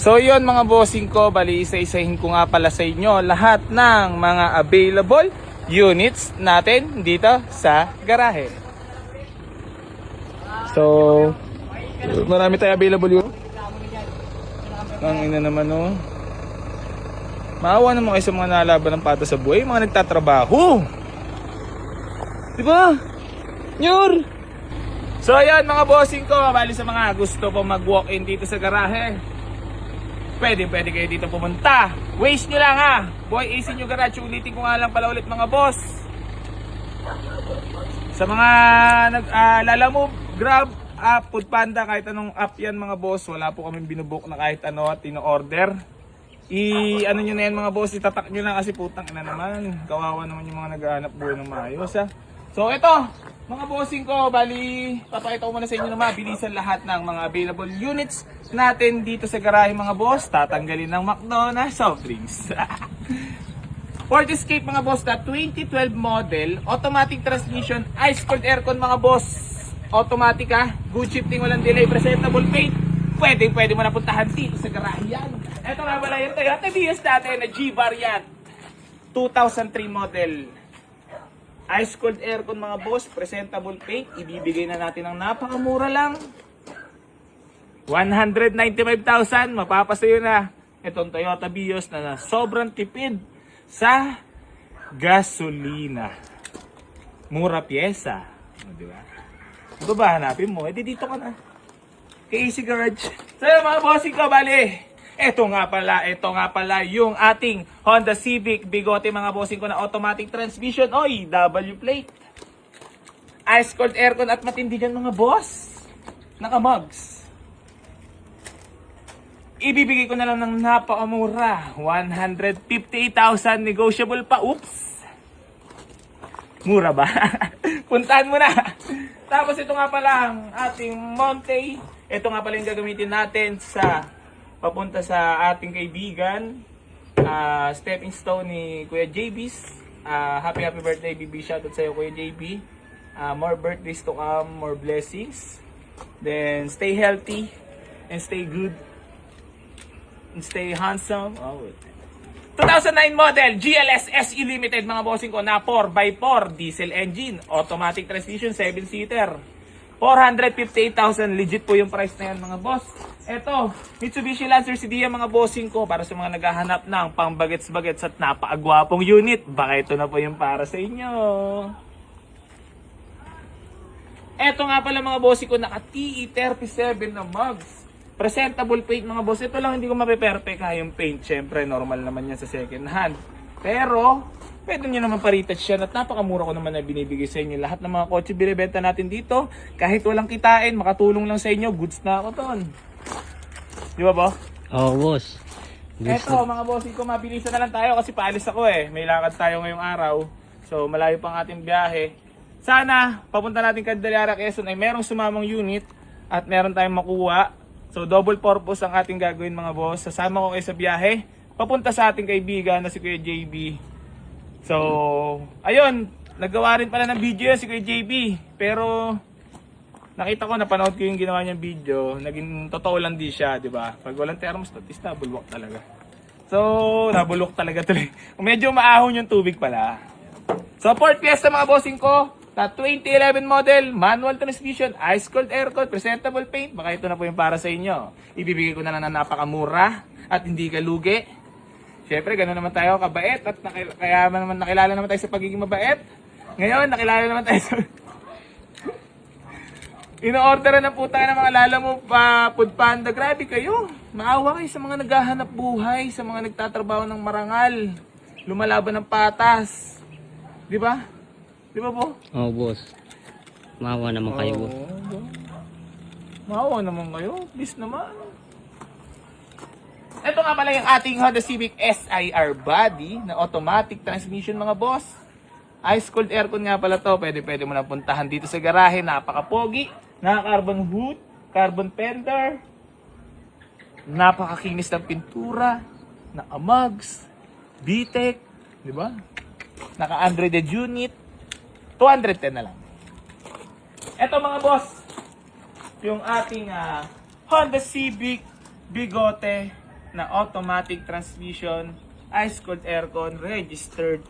So yun mga bossing ko, bali isa-isahin ko nga pala sa inyo lahat ng mga available units natin dito sa garahe. So, marami tayo available yun. Ang ina naman oh. Maawa naman kayo sa mga nalaban ng pata sa buhay, mga nagtatrabaho. Diba? Nyor! So ayan mga bossing ko, bali sa mga gusto po mag-walk-in dito sa garahe, pwede kayo dito pumunta. Waste nyo lang ha. Boy AC nyo garage. Ulitin ko nga lang pala ulit mga boss. Sa mga Lalamove, Grab, app, Foodpanda, kahit anong app yan mga boss, wala po kaming binubook na kahit ano at tino-order. Ano nyo na yan mga boss, itatak nyo lang kasi putang ina naman. Kawawa naman yung mga naghahanap buhay ng maayos ha. So ito, mga bossing ko, bali, papakita ko muna sa inyo na mabilisan lahat ng mga available units natin dito sa garahe mga boss. Tatanggalin ng McDonald's soft drinks. Ford Escape mga boss, na 2012 model, automatic transmission, ice cold aircon mga boss. Automatic ha, good shifting, walang delay, presentable paint. Pwede mo na puntahan dito sa garahe yan. Ito nga pala yung Toyota Vios natin na G-Variant 2003 model. Ice cold aircon mga boss, presentable paint, ibibigay na natin ng napakamura lang. 195,000, mapapasayo na itong Toyota Vios na sobrang tipid sa gasolina. Mura pyesa. O, diba? Ito ba hanapin mo? Di dito ka na. Kay AC Garage. So yun mga bossing ko, bali. Ito nga pala yung ating Honda Civic Bigote mga bossing ko na automatic transmission. Oy, W plate. Ice cold aircon at matindi dyan mga boss. Naka-mugs. Ibibigay ko na lang ng napakamura. 158,000 negotiable pa. Oops. Mura ba? Puntahan mo na. Tapos ito nga pala ang ating Monte. Ito nga pala yung gagamitin natin sa papunta sa ating kaibigan, stepping stone ni Kuya JB's. Happy birthday BB, shoutout sa iyo Kuya JB. More birthdays to come, more blessings. Then stay healthy and stay good and stay handsome. 2009 model GLS SE Limited mga bossing ko na 4x4 diesel engine, automatic transmission, 7-seater. 458,000, legit po yung price na yan mga boss. Eto, Mitsubishi Lancer CDI mga bossing ko, para sa mga naghahanap ng pang bagets-bagets at napakagwapong unit. Baka ito na po yung para sa inyo. Eto nga pala mga bossing ko, naka TE37 na mugs. Presentable paint mga boss. Ito lang hindi ko mape-perfect ha yung paint. Syempre normal naman yan sa second hand. Pero pwede nyo naman pa-retouch siya at napakamura ko naman na binibigay sa inyo. Lahat ng mga kotse binibenta natin dito, kahit walang kitain, makatulong lang sa inyo, goods na ako ton. Di ba ba? Oo, boss. Eto mga bossing ko, mabilisan na lang tayo kasi paalis ako eh. May lakad tayo ngayong araw. So malayo pang ating biyahe. Sana papunta natin Candelaria, Quezon ay merong sumamang unit at meron tayong makuha. So double purpose ang ating gagawin mga boss. Sasama ko kayo sa biyahe papunta sa ating kaibigan na si Kuya JB. So, ayun, nagawa rin pala ng video yan si Kuya JB. Pero nakita ko, napanood ko yung ginawa niyang video. Naging totoo lang di siya, di ba? Pag walang thermostat, is nabulwak talaga. So, nabulwak talaga tuloy. Medyo maahon yung tubig pala. So, Ford Fiesta mga bossing ko, na 2011 model, manual transmission, ice cold aircon, presentable paint. Baka ito na po yung para sa inyo. Ibibigay ko na lang na napakamura at hindi ka lugi. Siyempre, gano'n naman tayo kabait at kaya naman nakilala naman tayo sa pagiging mabait. Ngayon, nakilala naman tayo sa ino-orderan ng puta ng mga Lalamove Foodpanda. Grabe kayo. Maawa kayo sa mga naghahanap buhay, sa mga nagtatrabaho ng marangal, lumalaban ng patas. Di ba? Di ba po? Oo, boss. Maawa naman kayo, boss. Maawa naman kayo. Please naman. Ito nga pala yung ating Honda Civic SIR body na automatic transmission mga boss. Ice cold aircon nga pala to. Pwede mo na puntahan dito sa garahe. Napaka-pogi. Naka-carbon hood, carbon fender. Napakakinis ng pintura. Naka-mugs. VTEC. Di ba? Naka-unrated unit. 210 na lang. Ito mga boss, yung ating Honda Civic Bigote na automatic transmission, ice-cold aircon, registered.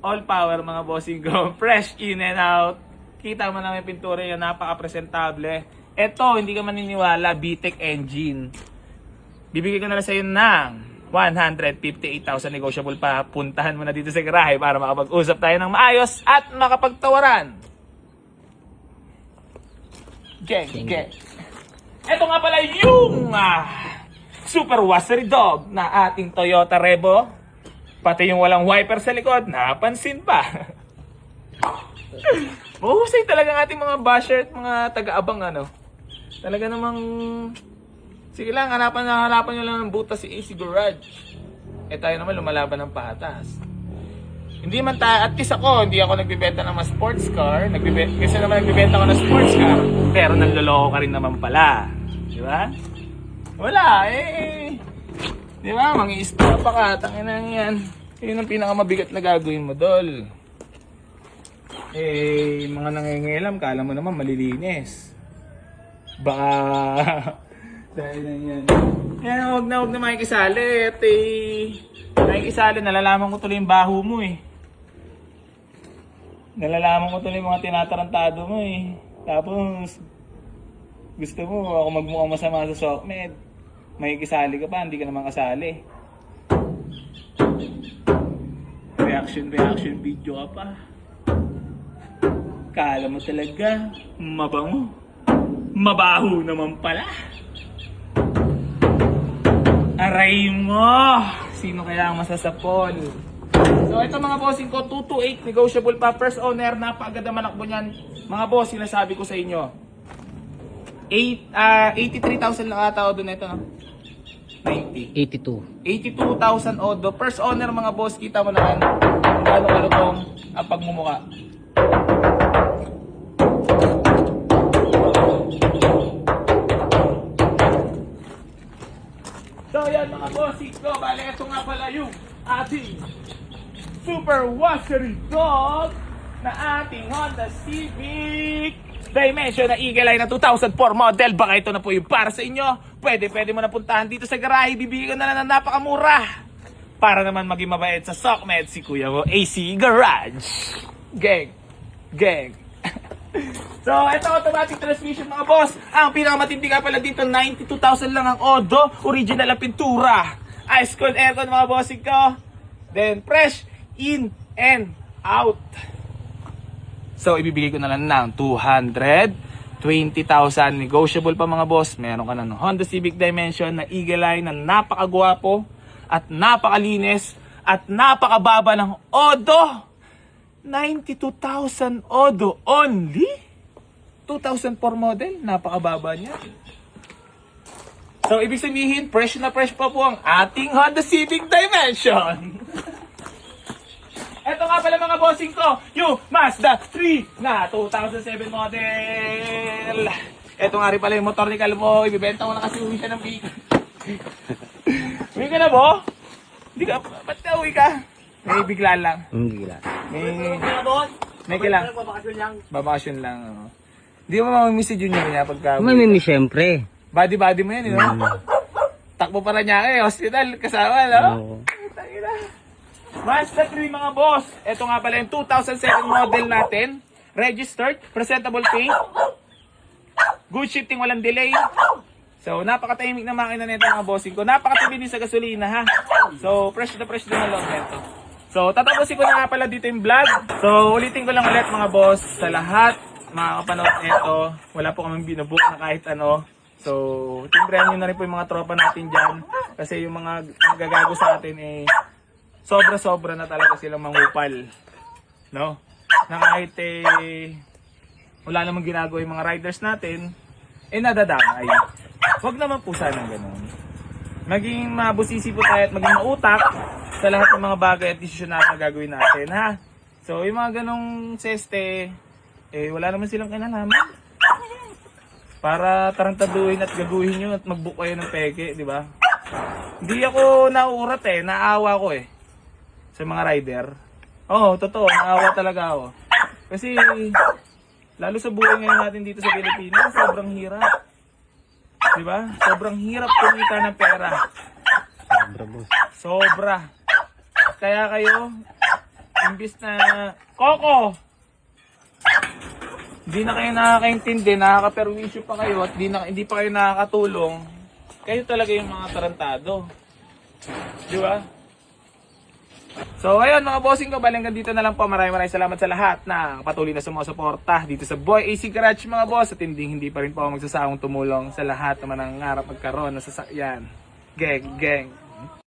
All power mga bossing ko. Fresh in and out. Kita mo na may pintura yan, napaka-presentable. Ito, hindi ka maniniwala, VTEC engine. Bibigay ko na lang sa'yo ng 158,000 negotiable pa. Puntahan mo na dito sa garahe para makapag-usap tayo ng maayos at makapagtawaran. Geng. Ito nga pala yung super wasery dog na ating Toyota Revo. Pati yung walang wiper sa likod, napansin pa. Mahusay talaga ang ating mga basher at mga taga-abang Talaga namang, sige lang, hanapan nyo lang ng butas si AC Garage. Tayo naman lumalaban ng patas. Hindi man tayo, at least hindi ako nagbibenta ng mga sports car. Kasi naman nagbibenta ako ng sports car. Pero nanloloko ka rin naman pala. Di ba? Wala, di ba? Mangi-stop pa ka, tanginan yan. Yun ang pinakamabigat na gagawin mo, dol. Mga nangingilam, kala mo naman malilinis. Baka dahil na yan. Yan, huwag na makikisali. Makikisali, nalalaman ko tuloy yung baho mo Nalalaman ko tuloy yung mga tinatarantado mo Tapos, gusto mo ako magmukhang masama sa SOCMED. Makikisali ka pa, hindi ka naman kasali. Reaction video ka pa. Kala mo talaga, mabango. Mabaho naman pala. Aray mo! Sino kaya ang masasapol? So ito mga bossing ko, 228 negotiable pa. First owner, napakaganda manakbo niyan. Mga boss, sinasabi ko sa inyo. 83,000 lang ata odo na ito, no? 82,000 odo. First owner mga boss, kita mo naman kung gaano kalutong ang pagmumuka. So yan mga bossing ko, bale ito nga pala yung ating super wasery dog na ating Honda Civic Dimension na Eagle Eye na 2004 model. Baka ito na po yung para sa inyo. Pwede mo na puntahan dito sa garahe. Bibigyan ko na lang ng napakamura para naman maging mabait sa SOCMED si kuya mo, AC Garage. Gang. So, ito automatic transmission mga boss. Ang pinakamatindi ka pala dito, 92,000 lang ang odo. Original ang pintura. Ice cold aircon mga bossing ko. Then, fresh in and out. So, ibibigay ko na lang ng 220,000 negotiable pa mga boss. Meron ka na ng Honda Civic Dimension na Eagle Eye na napakagwapo at napakalinis at napakababa ng odo. 92,000 odo only? 2004 model, napakababa niya. So, ibig sabihin, fresh na fresh pa po ang ating Honda Civic Dimension. Ito nga pala mga bossing ko, yung Mazda 3 na 2007 model. Ito nga rin pala yung motor ni Calvo, ibibenta ko na kasi uwi siya ng big. Uwi ka na bo? Hindi ka, ba't ka uwi ka? May bigla lang. Bigla. May kailang. Babakasyon lang. Hindi mo mamimiss si Junior niya pagka... Mamimiss siyempre. Body mo yan, Takbo para niya hospital, kasama, no? Oo. Mazda 3 mga boss. Ito nga pala yung 2007 model natin. Registered, presentable paint. Good shifting, walang delay. So, napaka-timing na makina nito mga bossing ko. Napaka-timing din sa gasolina, ha? So, fresh na ang loob nito. So, tatapusin ko na nga pala dito yung vlog. So, ulitin ko lang ulit mga boss sa lahat. Mga kapanood nito, wala po kaming binabook na kahit ano. So, timbrahan nyo na rin po yung mga tropa natin dyan. Kasi yung mga gagago sa atin sobra-sobra na talaga silang mangupal. No? Na kahit wala namang ginagawa yung mga riders natin, nadadamay. Huwag naman po sana ganun. Maging mabusisi po tayo at maging mautak sa lahat ng mga bagay at desisyon natin na gagawin natin, ha? So, yung mga ganong seste, wala naman silang kinalaman. Para tarantaduhin at gaguhin nyo at mag-book kayo ng peke, di ba? Hindi ako nauurat naawa ko sa mga rider. Oo, totoo, naawa talaga ako. Kasi, lalo sa buhay ngayon natin dito sa Pilipinas, sobrang hirap. Di ba? Sobrang hirap kumita ng pera. Sobra, boss. Sobra. Kaya kayo, imbis na... Coco! Hindi na kayo nakakaintindi, nakakaperwisyo pa kayo at hindi pa kayo nakakatulong. Kayo talaga yung mga tarantado. Di ba? So ayun mga bossing ko, bali hanggang dito na lang po. Maraming salamat sa lahat na patuloy na sumusuporta dito sa Boy AC Garage mga boss. At hindi pa rin po ako magsasawang tumulong sa lahat naman ng ngarap magkaroon ng sasakyan. Gang, gang.